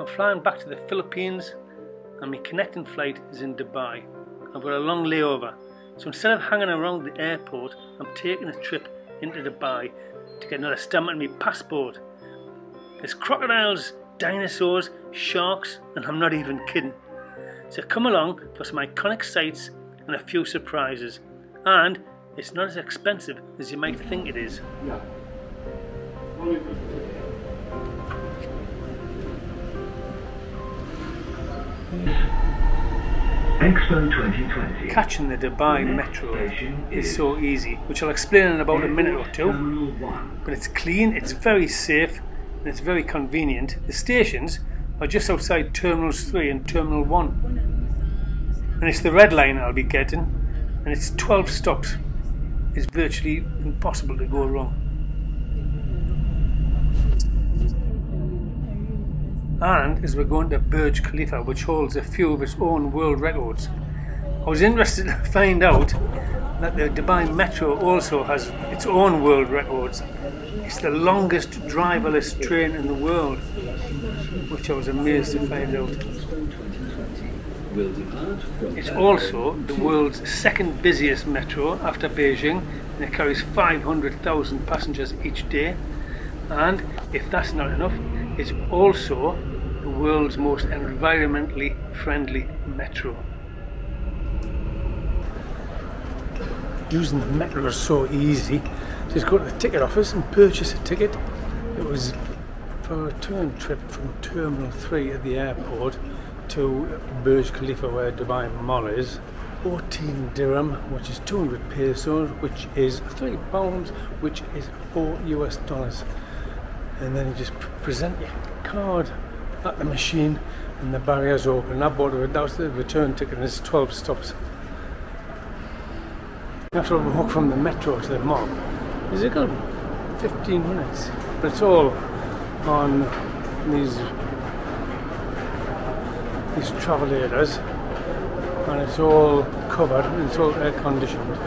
I'm flying back to the Philippines and my connecting flight is in Dubai. I've got a long layover, so instead of hanging around the airport, I'm taking a trip into Dubai to get another stamp on my passport. There's crocodiles, dinosaurs, sharks, and I'm not even kidding. So come along for some iconic sights and a few surprises. And it's not as expensive as you might think it is. Expo 2020. Catching the Dubai metro is so easy, which I'll explain in about a minute or two. But it's clean, it's very safe, and it's very convenient. The stations are just outside Terminals 3 and Terminal 1. And it's the red line I'll be getting, and it's 12 stops. It's virtually impossible to go wrong. And as we're going to Burj Khalifa, which holds a few of its own world records. I was interested to find out that the Dubai Metro also has its own world records. It's the longest driverless train in the world, which I was amazed to find out. It's also the world's second busiest metro after Beijing, and it carries 500,000 passengers each day. And if that's not enough, it's also the world's most environmentally friendly metro. Using the metro is so easy. Just go to the ticket office and purchase a ticket. It was for a return trip from Terminal 3 at the airport to Burj Khalifa, where Dubai Mall is. 14 dirham, which is 200 pesos, which is £3, which is $4 US. And then you just present your card at the machine and the barriers open. I bought it, that was the return ticket, and it's 12 stops. After we walk from the metro to the mall, it's a good 15 minutes. But it's all on these travelators, and it's all covered, and it's all air conditioned.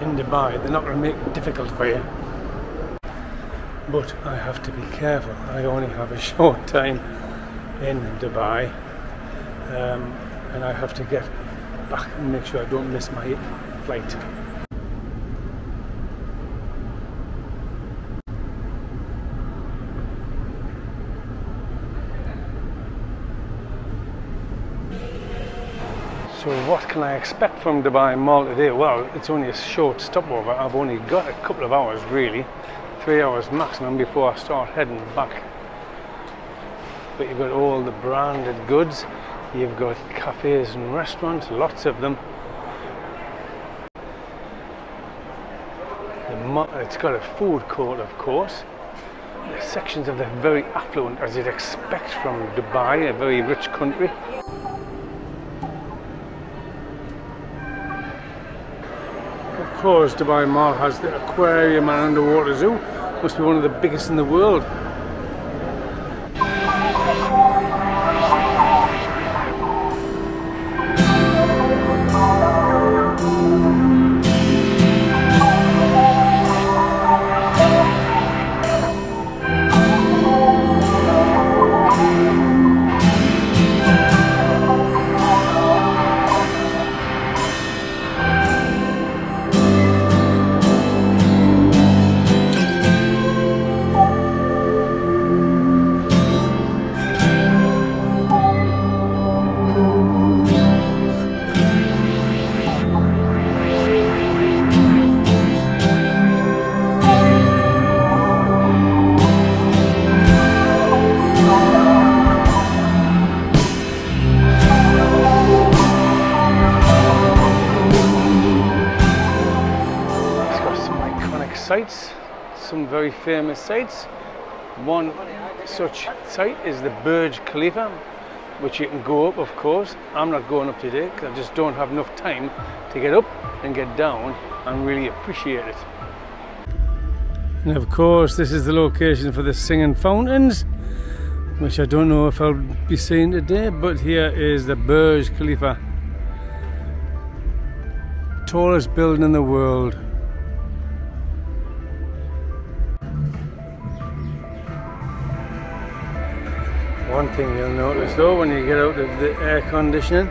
In Dubai, they're not going to make it difficult for you, but I have to be careful. I only have a short time in Dubai, and I have to get back and make sure I don't miss my flight. So what can I expect from Dubai Mall today? Well, it's only a short stopover. I've only got a couple of hours really, 3 hours maximum before I start heading back. But you've got all the branded goods, you've got cafes and restaurants, lots of them. It's got a food court, of course. The sections of the very affluent, as you'd expect from Dubai, a very rich country. Of course, Dubai Mall has the aquarium and underwater zoo. Must be one of the biggest in the world. Sites, some very famous sites. One such site is the Burj Khalifa, which you can go up, of course. I'm not going up today because I just don't have enough time to get up and get down and really appreciate it. And of course, this is the location for the singing fountains, which I don't know if I'll be seeing today, but here is the Burj Khalifa, tallest building in the world. One thing you'll notice though when you get out of the air conditioning,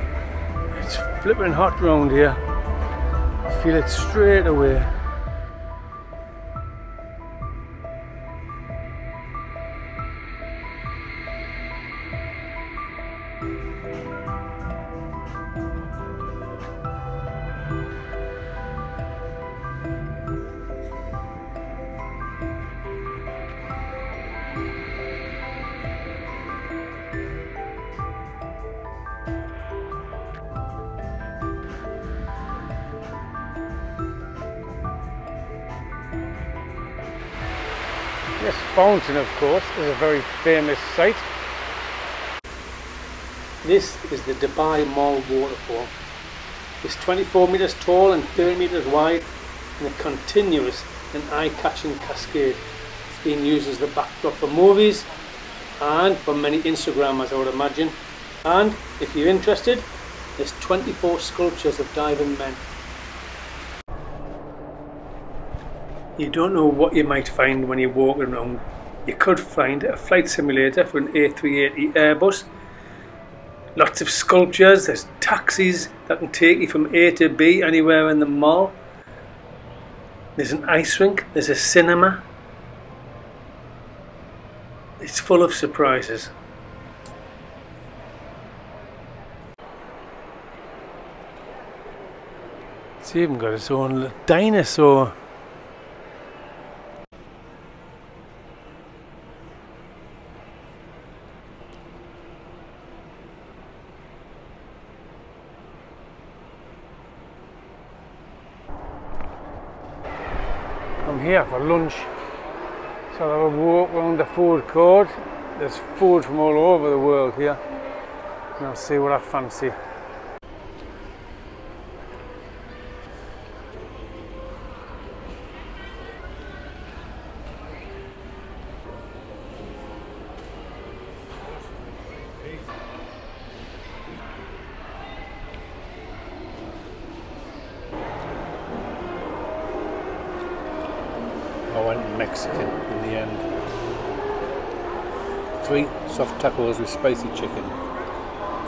it's flipping hot round here. You feel it straight away. This fountain, of course, is a very famous sight. This is the Dubai Mall waterfall. It's 24 metres tall and 30 metres wide in a continuous and eye-catching cascade. It's being used as the backdrop for movies and for many Instagrammers, I would imagine. And if you're interested, there's 24 sculptures of diving men. You don't know what you might find when you're walking around. You could find a flight simulator for an A380 Airbus. Lots of sculptures, there's taxis that can take you from A to B anywhere in the mall. There's an ice rink, there's a cinema. It's full of surprises. It's even got its own dinosaur. I'm here for lunch, so I'll walk around the food court. There's food from all over the world here, and I'll see what I fancy. I went Mexican in the end. 3 soft tacos with spicy chicken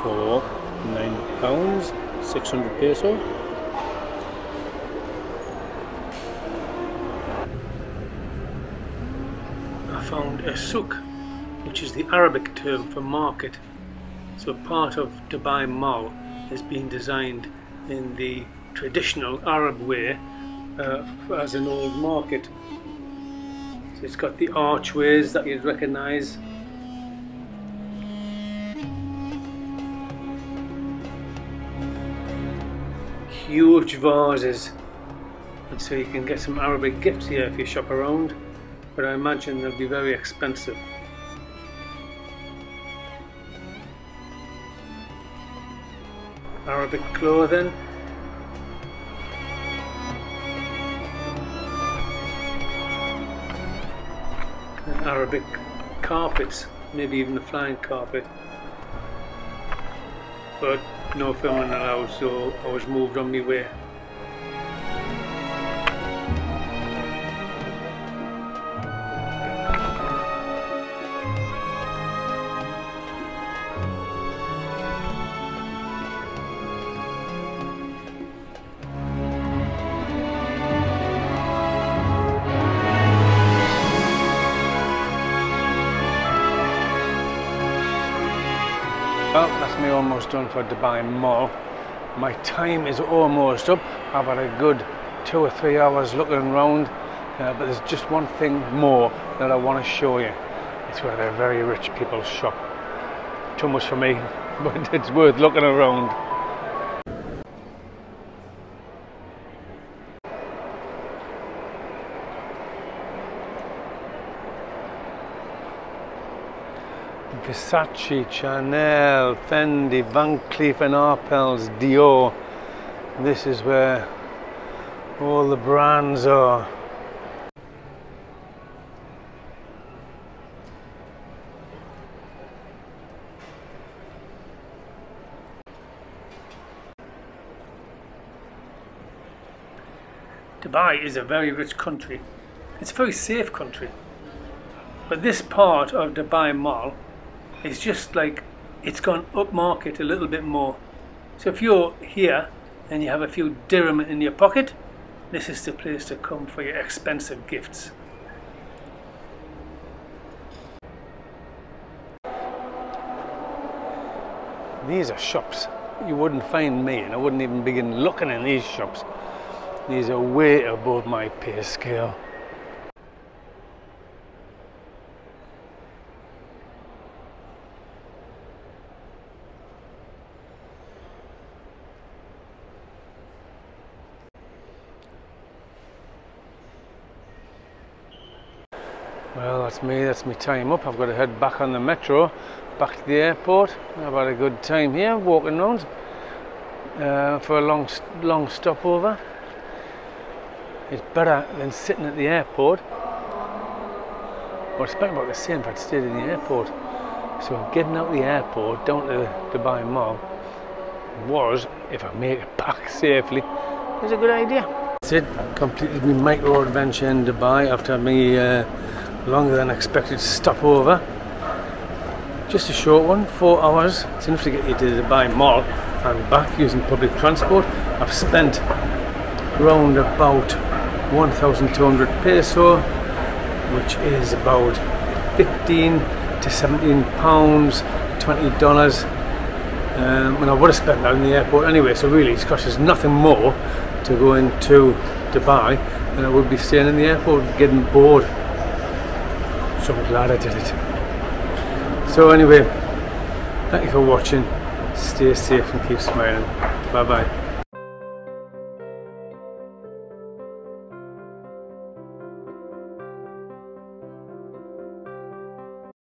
for £9, 600 peso. I found a souk, which is the Arabic term for market. So part of Dubai Mall has been designed in the traditional Arab way as an old market. It's got the archways that you'd recognise. Huge vases. And so you can get some Arabic gifts here if you shop around. But I imagine they'll be very expensive. Arabic clothing. Arabic carpets, maybe even a flying carpet, but no filming allowed, so I was moved on my way. Well, that's me almost done for Dubai Mall. My time is almost up. I've had a good 2 or 3 hours looking around, but there's just one thing more that I want to show you. It's where the very rich people shop. Too much for me, but it's worth looking around. Versace, Chanel, Fendi, Van Cleef & Arpels, Dior. This is where all the brands are. Dubai is a very rich country. It's a very safe country. But this part of Dubai Mall It's just like it's gone up market a little bit more. So if you're here and you have a few dirham in your pocket, this is the place to come for your expensive gifts. These are shops you wouldn't find me in. I wouldn't even begin looking in these shops. These are way above my pay scale. Well, that's me, that's my time up. I've got to head back on the metro, back to the airport. I've had a good time here, walking around for a long stopover. It's better than sitting at the airport. Well, it's been about the same if I'd stayed in the airport. So getting out of the airport down to the Dubai Mall was, if I make it back safely, was a good idea. That's it, completed my micro adventure in Dubai after me longer than expected stopover. Just a short one, 4 hours. It's enough to get you to the Dubai Mall and back using public transport. I've spent round about 1,200 peso, which is about 15 to 17 pounds, $20. And I would have spent that in the airport anyway, so really it's cost us nothing more to go into Dubai than I would be staying in the airport getting bored. So I'm glad I did it. So anyway, thank you for watching. Stay safe and keep smiling. Bye bye.